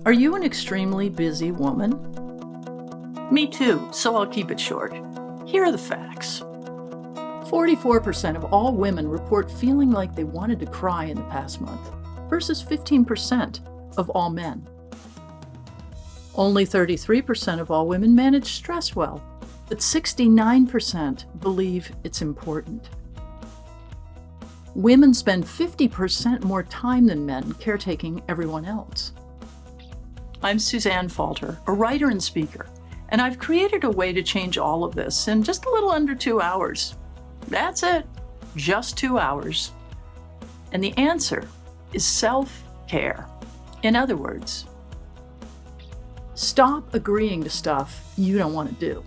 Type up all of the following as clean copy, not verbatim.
Are you an extremely busy woman? Me too, so I'll keep it short. Here are the facts. 44% of all women report feeling like they wanted to cry in the past month, versus 15% of all men. Only 33% of all women manage stress well, but 69% believe it's important. Women spend 50% more time than men caretaking everyone else. I'm Suzanne Falter, a writer and speaker, and I've created a way to change all of this in just a little under 2 hours. That's it, just 2 hours. And the answer is self-care. In other words, stop agreeing to stuff you don't want to do.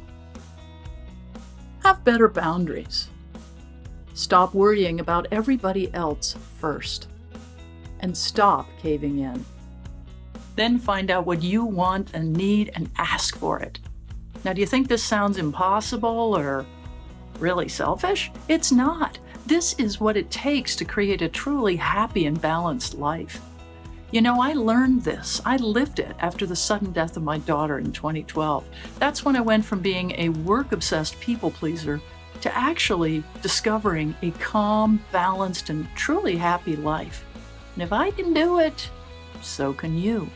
Have better boundaries. Stop worrying about everybody else first. And stop caving in. Then find out what you want and need and ask for it. Now, do you think this sounds impossible or really selfish? It's not. This is what it takes to create a truly happy and balanced life. You know, I learned this. I lived it after the sudden death of my daughter in 2012. That's when I went from being a work-obsessed people pleaser to actually discovering a calm, balanced, and truly happy life. And if I can do it, so can you.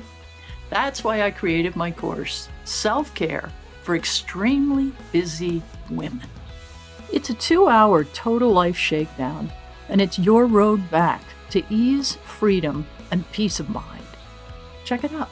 That's why I created my course, Self-Care for Extremely Busy Women. It's a 2-hour total life shakedown, and it's your road back to ease, freedom, and peace of mind. Check it out.